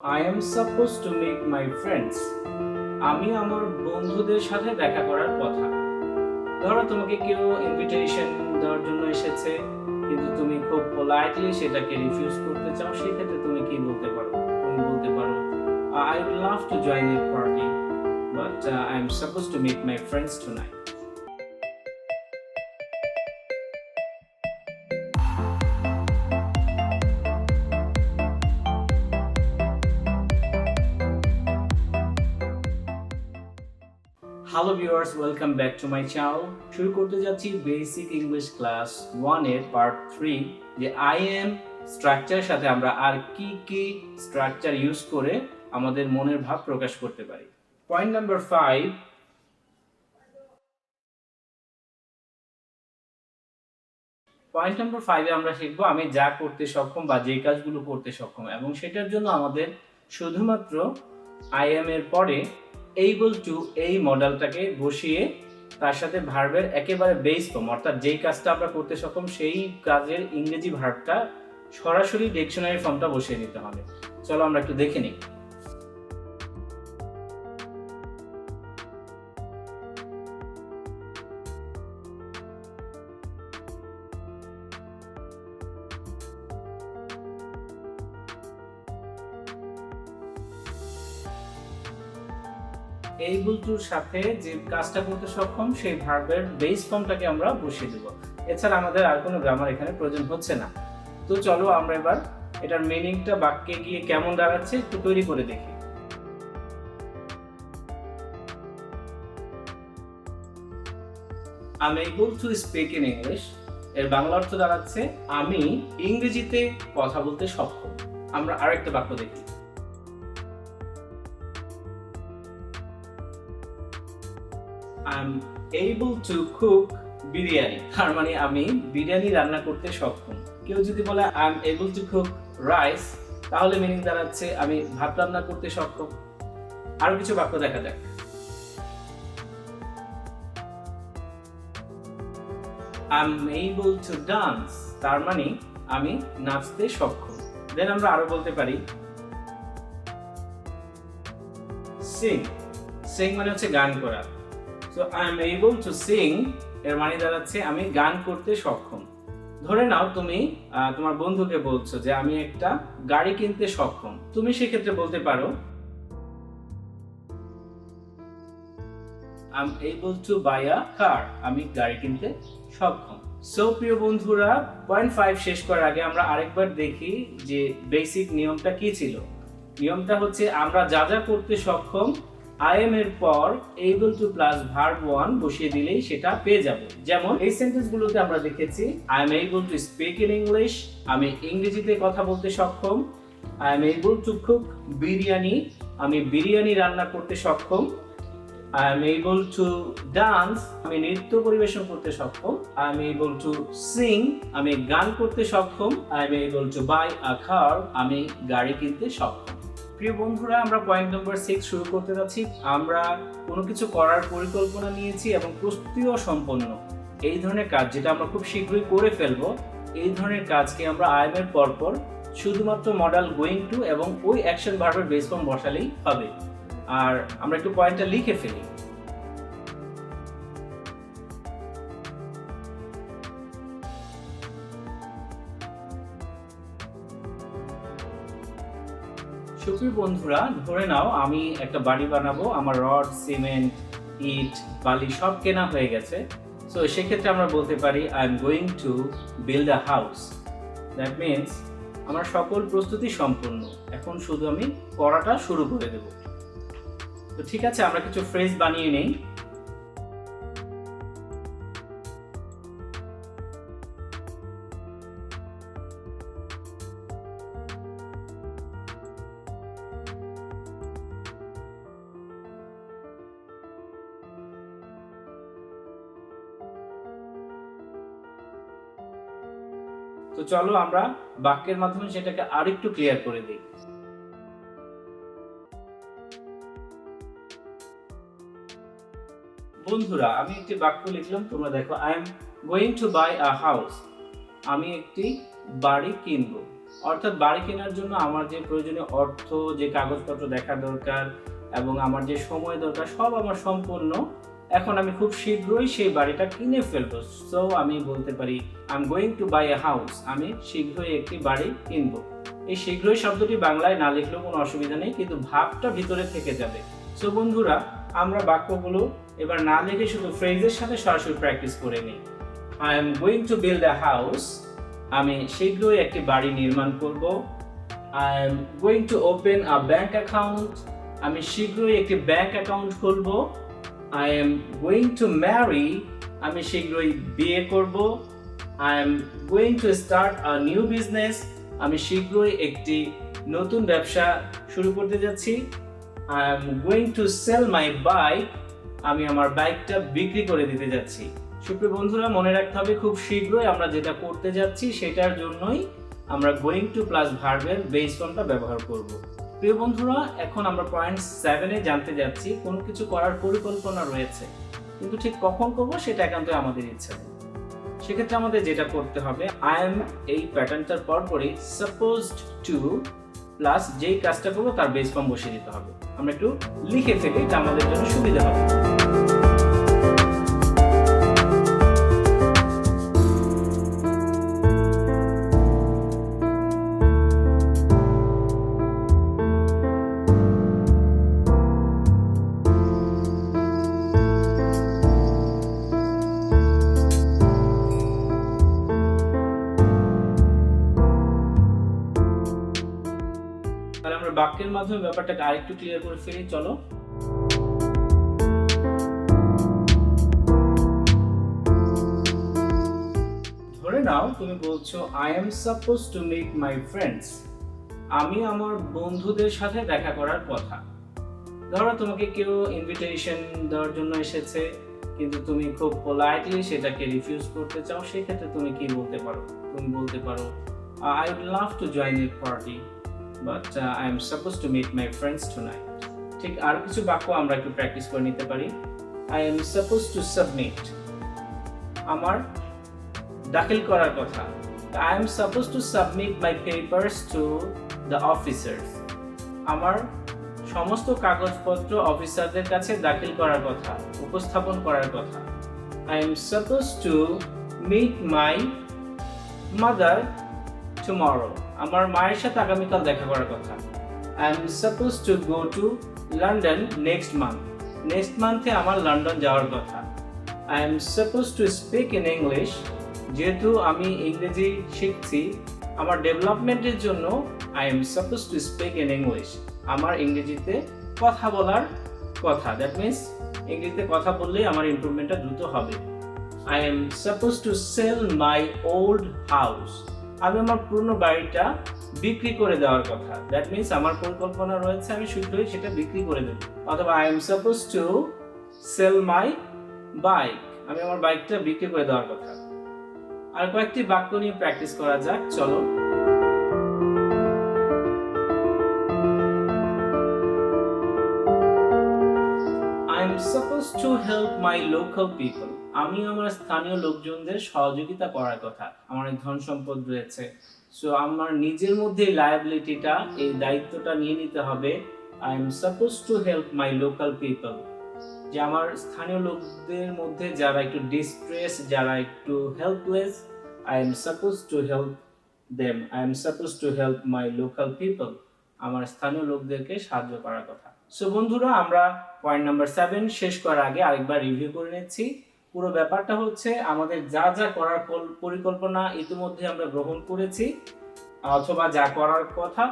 I am supposed to meet my friends. আমি আমার বন্ধুদের সাথে দেখা করার কথা। ধরো তোমাকে কেউ ইনভিটেশন দেওয়ার জন্য এসেছে, কিন্তু তুমি খুব পোলাইটলি সেটাকে রিফিউজ করতে চাও, সেই ক্ষেত্রে তুমি কি বলতে পারো? তুমি বলতে পারো, I would love to join your party, but I am supposed to meet my friends tonight. Hello viewers, welcome back to my channel. শুরু করতে যাচ্ছি বেসিক ইংলিশ ক্লাস 1 এর পার্ট 3, যে আই এম স্ট্রাকচারের সাথে আমরা আর কি কি স্ট্রাকচার ইউজ করে আমাদের মনের ভাব প্রকাশ করতে পারি। পয়েন্ট নাম্বার 5, পয়েন্ট নাম্বার 5 এ আমরা শিখবো আমি যা করতে সক্ষম বা যে কাজগুলো করতে সক্ষম, এবং সেটার জন্য আমাদের শুধুমাত্র আই এম এর পরে এইবল টু এই মডেলটাকে বসিয়ে তার সাথে ভার্বের একেবারে বেস ফর্ম, অর্থাৎ যেই কাজটা আমরা করতে সক্ষম সেই কাজের ইংরেজি ভার্বটা সরাসরি ডিকশনারি ফর্মটা বসিয়ে নিতে হবে। চলো আমরা একটু দেখে নিই। এইবল টুর সাথে যে কাজটা করতে সক্ষম সেই ভার্বের বেস ফর্মটাকে আমরা বসিয়ে দেব। এছাড়া আমাদের আর কোনো গ্রামার এখানে প্রয়োজন হচ্ছে না। তো চলো আমরা এবার এটার মিনিংটা বাক্যে গিয়ে কেমন দাঁড়াচ্ছে একটু তৈরি করে দেখি। I'm able to speak in English এর বাংলা অর্থ দাঁড়াচ্ছে আমি ইংরেজিতে কথা বলতে সক্ষম। আমরা আরেকটা বাক্য দেখি। I'm able to cook biryani, তার মানে আমি বিরিয়ানি রান্না করতে সক্ষম। কেউ যদি বলে I'm able to cook rice, তাহলে মিনিং দাঁড়াচ্ছে আমি ভাত রান্না করতে সক্ষম। আরো কিছু বাক্য দেখা যাক। I'm able to dance, তার মানে আমি নাচতে সক্ষম। দেন আমরা আরো বলতে পারি sing, sing মানে হচ্ছে গান করা। So I am able to sing এর মানে দাঁড়াচ্ছে আমি গান করতে সক্ষম। ধরে নাও তুমি তোমার বন্ধুকে বলছো যে আমি একটা গাড়ি কিনতে সক্ষম, তুমি সেক্ষেত্রে বলতে পারো I am able to buy a car, আমি গাড়ি কিনতে সক্ষম। সো প্রিয় বন্ধুরা, পয়েন্ট 5 শেষ করার আগে আমরা আরেকবার দেখি যে বেসিক নিয়মটা কি ছিল। নিয়মটা হচ্ছে আমরা যা যা করতে সক্ষম I am এর পর able to প্লাস ভার্ব 1 বসিয়ে দিলেই সেটা পেয়ে যাব। যেমন এই সেন্টেন্সগুলোতে আমরা দেখেছি I am able to speak in English, আমি ইংরেজিতে কথা বলতে সক্ষম। I am able to cook biryani, আমি বিরিয়ানি রান্না করতে সক্ষম। I am able to dance, আমি নৃত্য পরিবেশন করতে সক্ষম। I am able to sing, আমি গান করতে সক্ষম। I am able to buy a car, আমি গাড়ি কিনতে সক্ষম। প্রিয় বন্ধুরা, আমরা পয়েন্ট নাম্বার 6 শুরু করতে যাচ্ছি। আমরা কোনো কিছু করার পরিকল্পনা নিয়েছি এবং প্রস্তুতিও সম্পন্ন। এই ধরনের কাজ যেটা আমরা খুব শীঘ্রই করে ফেলবো, এই ধরনের কাজকে আমরা I am এর পরপর শুধুমাত্র মডেল গোয়িং টু এবং ওই অ্যাকশন ভার্বের বেস ফর্ম বসালেই হবে। আর আমরা একটু পয়েন্টটা লিখে ফেলি। সুপ্রিয় বন্ধুরা, ধরে নাও আমি একটা বাড়ি বানাবো, আমার রড, সিমেন্ট, ইট, বালি সব কেনা হয়ে গেছে। সো সেক্ষেত্রে আমরা বলতে পারি I am going to build a house. That means আমার সকল প্রস্তুতি সম্পূর্ণ, এখন শুধু আমি করাটা শুরু করে দেব। তো ঠিক আছে, আমরা কিছু ফ্রেজ বানিয়ে নেই। তো চলো আমরা বাক্যের মাধ্যমে সেটাকে আরেকটু ক্লিয়ার করে দিই। বন্ধুরা, আমি একটি বাক্য লিখলাম, তোমরা দেখো। I am going to buy a house, আমি একটি বাড়ি কিনবো। অর্থাৎ বাড়ি কেনার জন্য আমার যে প্রয়োজনীয় অর্থ, যে কাগজপত্র দেখা দরকার এবং আমার যে সময় দরকার সব আমার সম্পূর্ণ। এখন আমি খুব শীঘ্রই সেই বাড়িটা কিনে ফেলবো। সো আমি বলতে পারি I am going to buy a house, আমি শীঘ্রই একটি বাড়ি কিনবো। এই শীঘ্রই শব্দটি বাংলায় না লিখলেও কোনো অসুবিধা নেই, কিন্তু ভাবটা ভিতরে থেকে যাবে। সো বন্ধুরা, আমরা বাক্যগুলো এবার না লিখে শুধু ফ্রেজের সাথে সরাসরি প্র্যাকটিস করে নিই। I am going to build a house, আমি শীঘ্রই একটি বাড়ি নির্মাণ করব। I am going to open a bank account, আমি শীঘ্রই একটি ব্যাংক অ্যাকাউন্ট খুলব। I am going to marry, আমি শীঘ্রই বিয়ে করব। I am going to start a new business, আমি শীঘ্রই একটি নতুন ব্যবসা শুরু করতে যাচ্ছি। I am going to sell my bike, আমি আমার বাইকটা বিক্রি করে দিতে যাচ্ছি। সুপ্রিয় বন্ধুরা, মনে রাখতে হবে খুব শীঘ্রই আমরা যেটা করতে যাচ্ছি সেটার জন্যই আমরা গোয়িং টু প্লাস ভার্বের বেস ফর্মটা ব্যবহার করব। প্রিয় বন্ধুরা, এখন আমরা পয়েন্ট 7-এ জানতে যাচ্ছি। কোনো কিছু করার পরিকল্পনা রয়েছে, কিন্তু ঠিক কখন করব সেটা একান্তই আমাদের ইচ্ছা। সেক্ষেত্রে আমাদের যেটা করতে হবে, আই এম এই প্যাটার্নটার পরপরই সাপোজড টু প্লাস যেই কাজটা করবো তার বেস ফর্ম বসিয়ে দিতে হবে। আমরা একটু লিখে ফেলি, এটা আমাদের জন্য সুবিধা হবে। তাহলে আমরা বাক্যের মাধ্যমে ব্যাপারটাকে আরেকটু ক্লিয়ার করে ফেলি, চলো। ধরে নাও তুমি বলছো I am suppose to meet my friends, আমি আমার বন্ধুদের সাথে দেখা করার কথা। ধরো তোমাকে কেউ ইনভিটেশন দেওয়ার জন্য এসেছে, কিন্তু তুমি খুব পোলাইটলি সেটাকে রিফিউজ করতে চাও। সেক্ষেত্রে তুমি কি বলতে পারো? তুমি বলতে পারো I would love to join your party but I am suppose to meet my friends tonight. ঠিক আর কিছু বাক্য আমরা একটু প্র্যাকটিস করে নিতে পারি। I am suppose to submit, আমার দাখিল করার কথা। I am suppose to submit my papers to the officers, আমার সমস্ত কাগজপত্র অফিসারদের কাছে দাখিল করার কথা, উপস্থাপন করার কথা। I am suppose to meet my mother tomorrow, আমার মায়ের সাথে আগামীকাল দেখা করার কথা। I am suppose to go to London next month, next মান্থে আমার লন্ডন যাওয়ার কথা। I am suppose to speak in English, যেহেতু আমি ইংরেজি শিখছি আমার ডেভেলপমেন্টের জন্য I am suppose to speak in English, আমার ইংরেজিতে কথা বলার কথা। দ্যাট মিনস ইংরেজিতে কথা বললেই আমার ইমপ্রুভমেন্টটা দ্রুত হবে। I am suppose to sell my old house, আমি আমার পুরনো বাড়িটা বিক্রি করে দেওয়ার কথা। দ্যাট মিনস আমার পরিকল্পনা রয়েছে আমি শীঘ্রই সেটা বিক্রি করে দেব। অথবা I am suppose to sell my bike, আমি আমার বাইকটা বিক্রি করে দেওয়ার কথা। আর কয়েকটি বাক্য নিয়ে প্র্যাকটিস করা যাক, চলো। I am supposed to help my local people, আমি আমার স্থানীয় লোকজনদের সহযোগিতা করার কথা। আমার অনেক ধন সম্পদ রয়েছে, সো আমার নিজের মধ্যে লায়াবিলিটিটা, এই দায়িত্বটা নিয়ে নিতে হবে। I am supposed to help my local people, যে আমার স্থানীয় লোকদের মধ্যে যারা একটু ডিস্ট্রেস, যারা একটু helpless, I am supposed to help them. I am supposed to help my local people, আমার স্থানীয় লোকদেরকে সাহায্য করার কথা। সো বন্ধুরা, আমরা পয়েন্ট নাম্বার 7 শেষ করার আগে আরেকবার রিভিউ করে নিচ্ছি। পুরো ব্যাপারটা হচ্ছে আমাদের যা যা করার পরিকল্পনা ইতিমধ্যে আমরা গ্রহণ করেছি অথবা যা করার কথা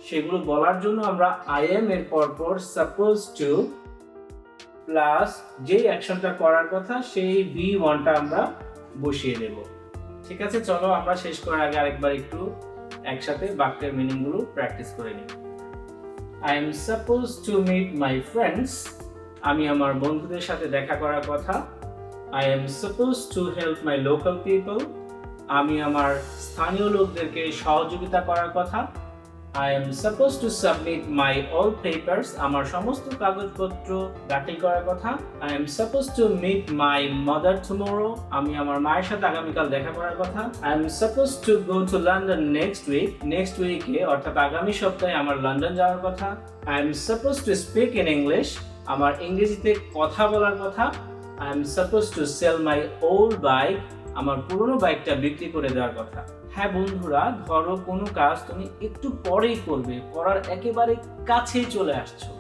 সেগুলো বলার জন্য আমরা আই এম এর পরপর সাপোজ টু প্লাস যে অ্যাকশনটা করার কথা সেই V1টা আমরা বসিয়ে দেব। ঠিক আছে, চলো আমরা শেষ করার আগে আরেকবার একটু একসাথে বাক্যের মিনিংগুলো প্র্যাকটিস করে নিই। I am supposed to meet my friends, আমি আমার বন্ধুদের সাথে দেখা করার কথা। I am supposed to help my local people, আমি আমার স্থানীয় লোকদেরকে সহযোগিতা করার কথা। I am supposed to submit my all papers. আমার সমস্ত কাগজপত্র দাখিল করার কথা। I am supposed to meet my mother tomorrow. আমি আমার মায়ের সাথে আগামীকাল দেখা করার কথা। I am supposed to go to London next week. Next week অর্থাৎ আগামী সপ্তাহে আমার লন্ডন যাওয়ার কথা। I am supposed to speak in English. আমার ইংরেজিতে কথা বলার কথা। I am supposed to sell my old bike. আমার পুরনো বাইকটা বিক্রি করে দেওয়ার কথা। হ্যাঁ বন্ধুরা, ধরো কোনো কাজ তুমি একটু পরেই করবে, করার একেবারে কাছেই চলে আসছো,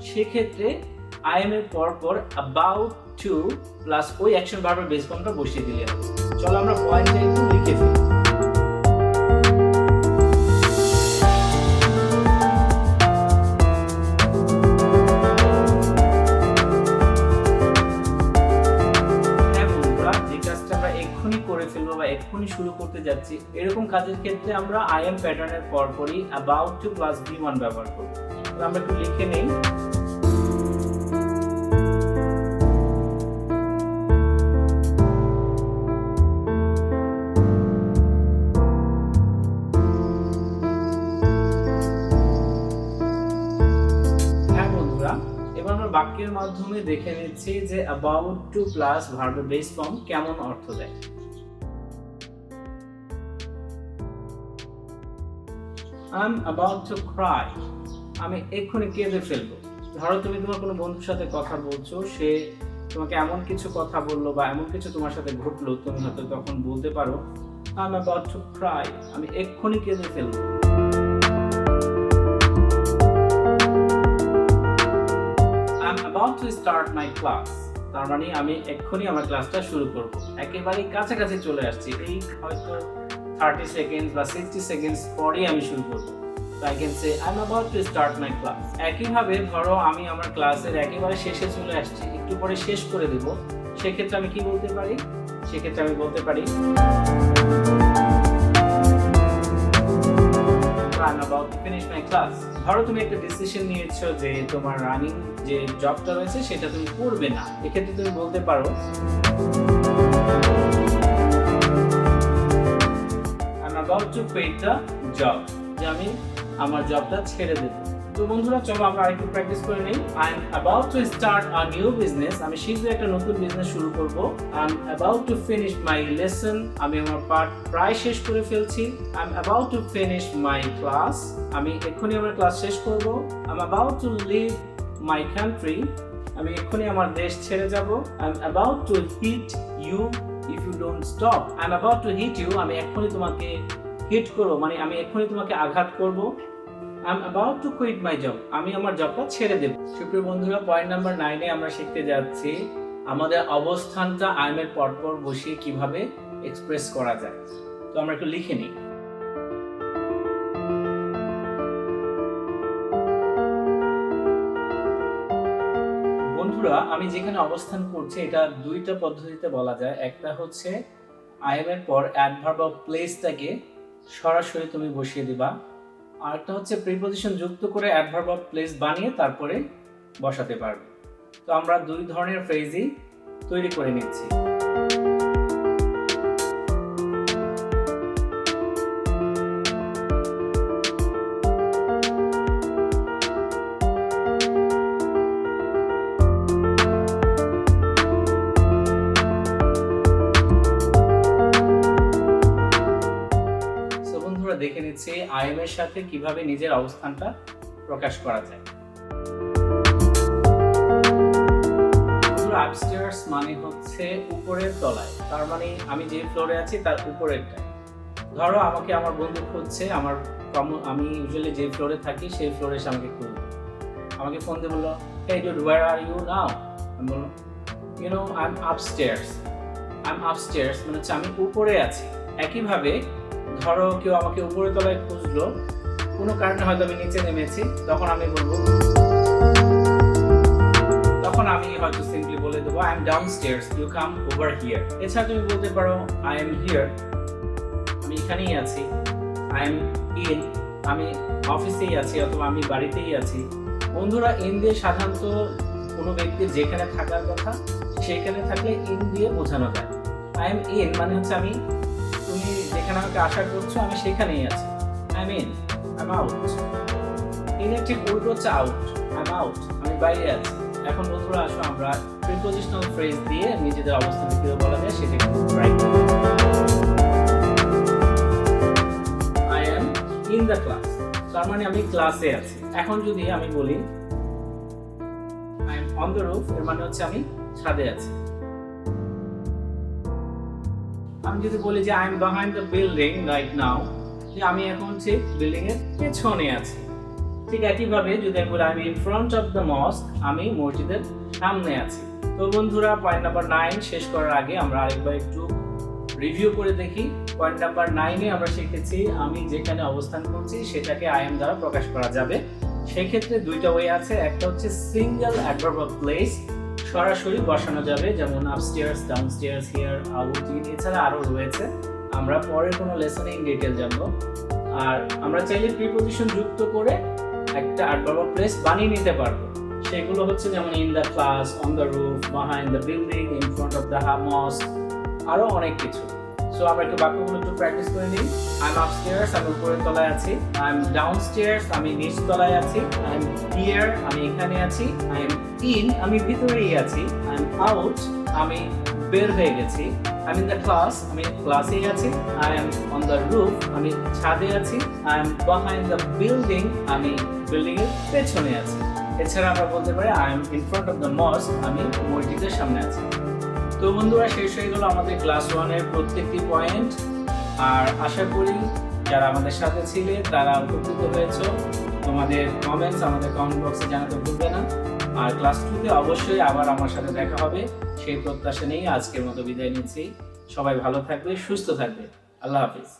সেক্ষেত্রে আই এম এর পর অ্যাবাউট টু প্লাস ওই অ্যাকশন ভার্বের বেস ফর্মটা বসিয়ে দিলে হবে। চলো আমরা পয়েন্টটা একটু লিখে ফেলি। এক্ষুনি শুরু করতে যাচ্ছি, এরকম কাজের ক্ষেত্রে আমরা আই এম প্যাটার্নের পরপরই অ্যাবাউট টু প্লাস V1 ব্যবহার করব। আমরা একটু লিখে নেই। হ্যাঁ বন্ধুরা, এবার আমরা বাক্যের মাধ্যমে দেখে নিচ্ছি যে অ্যাবাউট টু প্লাস ভার্বের বেস ফর্ম কেমন অর্থ দেয়। I'm about to cry. আমি এক্ষুনি কেঁদে ফেলবো। ধরো তুমি তোমার কোনো বন্ধুর সাথে কথা বলছো, সে তোমাকে এমন কিছু কথা বললো বা এমন কিছু তোমার সাথে ঘটলো, তুমি হয়তো তখন বলতে পারো I'm about to cry. আমি এক্ষুনি কেঁদে ফেলবো। I'm about to start my class. তার মানে আমি এক্ষুনি আমার ক্লাসটা শুরু করব। একেবারে কাছাকাছি চলে আসছি, এই হয়তো 30 সেকেন্ডস বা 60 সেকেন্ডস পরেই আমি শুরু করব। So I can say I'm about to start my class. একইভাবে ধরো আমি আমার ক্লাসের একেবারে শেষে চলে আসছি, একটু পরে শেষ করে দেব, সেক্ষেত্রে আমি কি বলতে পারি? সেক্ষেত্রে আমি বলতে পারি I'm about to finish my class. ধরো তুমি একটা ডিসিশন নিয়েছো যে তোমার রানিং যে জবটা রয়েছে সেটা তুমি করবে না, এক্ষেত্রে তুমি বলতে পারো I'm about to quit the job. যে আমি আমার জবটা ছেড়ে দেব। তো বন্ধুরা চলো আমরা আরেকটু প্র্যাকটিস করে নেই। I'm about to start a new business. আমি শীঘ্রই একটা নতুন বিজনেস শুরু করব। I'm about to finish my lesson. আমি আমার পাঠ প্রায় শেষ করে ফেলছি। I'm about to finish my class. আমি এক্ষুনি আমার ক্লাস শেষ করব। I'm about to leave my country. আমি এক্ষুনি আমার দেশ ছেড়ে যাব। I'm about to hit you if you don't stop. I'm about to hit you. আমি এক্ষুনি তোমাকে হিট করব, মানে আমি এক্ষুনি তোমাকে আঘাত করব। I'm about to quit my job. আমি আমার জবটা ছেড়ে দেব। সুপ্রিয় বন্ধুরা, পয়েন্ট নাম্বার 9 এ আমরা শিখতে যাচ্ছি আমাদের অবস্থানটা আই এম এর পরপর বসিয়ে কিভাবে এক্সপ্রেস করা যায়। তো আমরা একটু লিখে নিই। বন্ধুরা, আমি যেখানে অবস্থান করছি এটা দুইটা পদ্ধতিতে বলা যায়। একটা হচ্ছে আই এম এর পর অ্যাডভার্ব অফ প্লেসটাকে সরাসরি তুমি বসিয়ে দিবা, আর একটা হচ্ছে প্রিপজিশন যুক্ত করে অ্যাডভার্ব অফ প্লেস বানিয়ে তারপরে বসাতে পারবে। তো আমরা দুই ধরনের ফ্রেজই তৈরি করে নিচ্ছি। দেখে নিচ্ছি আই এম এর সাথে কিভাবে নিজের অবস্থানটা প্রকাশ করা যায়। আপস্টেয়ার্স মানে হচ্ছে উপরের তলায়, তার মানে আমি যে ফ্লোরে আছি তার উপরেরটায়। ধরো আমাকে আমার বন্ধু খুঁজছে, আমি ইউজুয়ালি যে ফ্লোরে থাকি সেই ফ্লোরে এসে আমাকে খুঁজবে, আমাকে ফোন দিয়ে বললো hey dude where are you now? আমি বললাম you know I'm upstairs. মানে হচ্ছে আমি উপরে আছি। একইভাবে ধরো কেউ আমাকে উপরে তলায় খুঁজলো, কোনো কারণে হয়তো আমি নিচে নেমেছি, তখন আমি হয়তো সিম্পলি বলে দেবো I am downstairs, you come over here. এছাড়া তুমি বলতে পারো I am here, আমি এখানেই আছি। I am in, আমি অফিসেই আছি অথবা আমি বাড়িতেই আছি। বন্ধুরা, ইন দিয়ে সাধারণত কোনো ব্যক্তির যেখানে থাকার কথা সেখানে থাকলে ইন দিয়ে বোঝানো যায়। I am in মানে হচ্ছে তুমি যেখানে আমাকে আশা করছো আমি সেখানেই আছি। I am in. I am out. In এর ঠিক উল্টো হচ্ছে আউট, আই এম আউট, আমি বাইরে আছি। এখন বন্ধুরা আসো আমরা প্রিপোজিশনাল ফ্রেজ দিয়ে নিজেদের অবস্থান কিভাবে বলা যায় সেটা একটু ট্রাই করি। I am in the class, তার মানে আমি ক্লাসে আছি। এখন যদি আমি বলি I am on the roof, এর মানে হচ্ছে আমি ছাদে আছি। আমি যদি বলি যে I am behind the building right now, যে আমি এখন ঠিক বিল্ডিং এর পেছনে আছি। ঠিক একইভাবে যদি আমি বলি I am in front of the mosque, আমি মসজিদের সামনে আছি। তো বন্ধুরা পয়েন্ট নাম্বার 9 শেষ করার আগে আমরা আরেকবার একটু রিভিউ করে দেখি। পয়েন্ট নাম্বার 9 এ আমরা শিখেছি আমি যেখানে অবস্থান করছি সেটাকে আই এম দ্বারা প্রকাশ করা যাবে। সেই ক্ষেত্রে দুইটা ওয়ে আছে, একটা হচ্ছে সিঙ্গেল অ্যাডভার্ব অফ প্লেস, সরাসরি বসানো যাবে, যেমন আপস্টেয়ার্স, ডাউনস্টেয়ার্স, হিয়ার, আউট, ইন, এছাড়া আরো রয়েছে, আমরা পরের কোনো লেসনে ইন ডিটেইল জানবো। আর আমরা চাইলে প্রিপোজিশন যুক্ত করে একটা অ্যাডভার্ব অফ প্লেস বানিয়ে নিতে পারবো। সেগুলো হচ্ছে যেমন in the class, on the roof, behind the building, in front of the mosque, আরো অনেক কিছু। সো আমরা একটু বাক্যগুলো একটু প্র্যাকটিস করে নিই। আই এম আপস্টেয়ার্স, আমি উপরের তলায় আছি। আই এম ডাউনস্টেয়ার্স, আমি নিচ তলায় আছি। আই এম হিয়ার, আমি এখানে আছি। আই এম ইন, আমি ভিতরেই আছি। আই এম আউট, আমি বের হয়ে গেছি। I am in the class, আমি ক্লাসেই আছি। I am on the roof, আমি ছাদে আছি। I am behind the building, আমি বিল্ডিং এর পেছনে আছি। এছাড়া আমরা বলতে পারি I am in front of the mosque, আমি মসজিদের সামনে আছি। তো বন্ধুরা শেষ হয়ে গেল আমাদের ক্লাস 1 এর প্রত্যেকটি পয়েন্ট। আর আশা করি যারা আমাদের সাথে ছিলে তারা উপকৃত হয়েছো। তোমাদের কমেন্টস আমাদের কমেন্ট বক্সে জানাতে ভুলবে না। আর ক্লাস 2 তে অবশ্যই আবার আমার সাথে দেখা হবে সেই প্রত্যাশা নিয়ে আজকের মতো বিদায় নিচ্ছি। সবাই ভালো থাকবে, সুস্থ থাকবে। আল্লাহ হাফিজ।